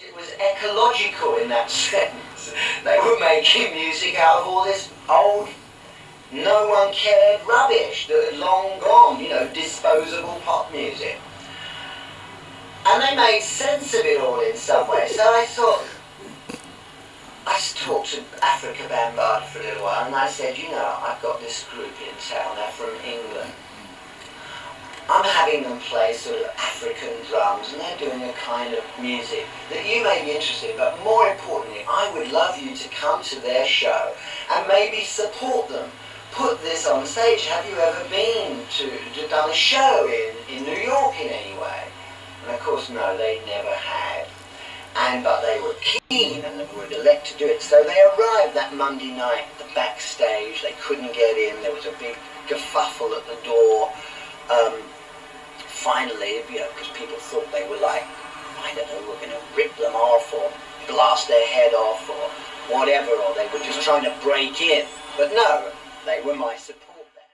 it was ecological in that sense. They were making music out of all this old, no one cared rubbish that had long gone, you know, disposable pop music. And they made sense of it all in some way. So I thought, I talked to Africa Bambaataa for a little while, and I said, you know, I've got this group in town, they're from England. I'm having them play sort of African drums, and they're doing a kind of music that you may be interested in, but more importantly, I would love you to come to their show and maybe support them. Put this on stage. Have you ever been to done a show in New York in any way? And of course, no, they never had. But they were keen and would elect to do it. So they arrived that Monday night at the backstage. They couldn't get in. There was a big kerfuffle at the door. Finally, you know, because people thought they were like, I don't know, we're going to rip them off or blast their head off or whatever, or they were just trying to break in. But no, they were my support band.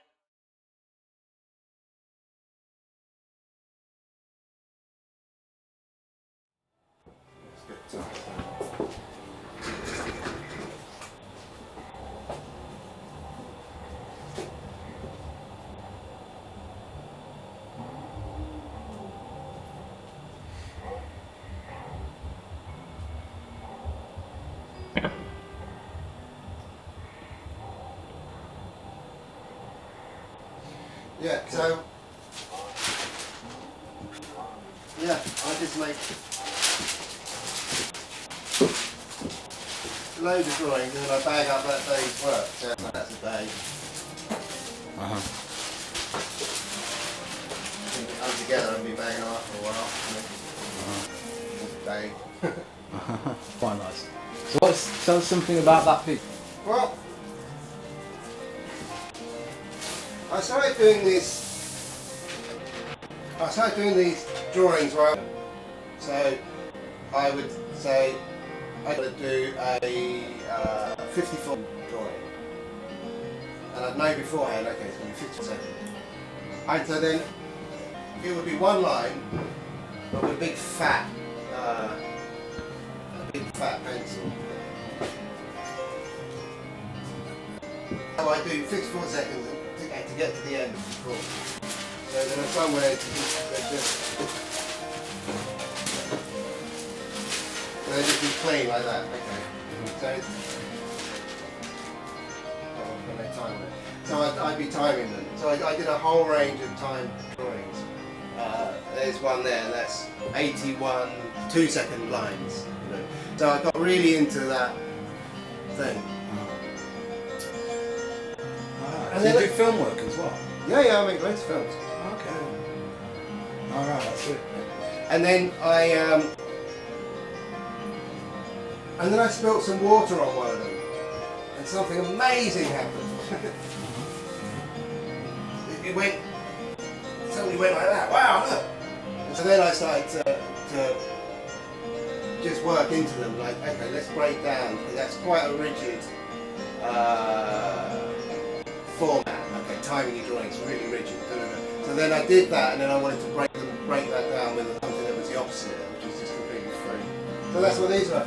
Yeah, so, yeah, I just make loads of drawings and then I bag up that day's work, so that's a day. Keep it all together and be bagging them up for a while. Day. Quite nice. So tell us something about that piece. Well, I started doing these drawings where so I would say I would do a 54 drawing, and I'd know beforehand, okay, it's going to be 50 seconds. And so then it would be one line, but with a big fat pencil. So I do 54 seconds to get to the end of the drawing. So there are some where they just be clean like that. Okay. So I'd be timing them. So I did a whole range of timed drawings. There's one there, and that's 81 2-second lines. You know. So I got really into that thing. And so you do film work as well? Yeah, I make loads of films. Okay. Alright, that's it. And then I spilt some water on one of them, and something amazing happened. it suddenly went like that. Wow, look! And so then I started to just work into them, like, okay, let's break down, because that's quite a rigid format. Okay, timing your drawings, really rigid. So then I did that, and then I wanted to break that down with something that was the opposite, which was just completely free. So that's what these were.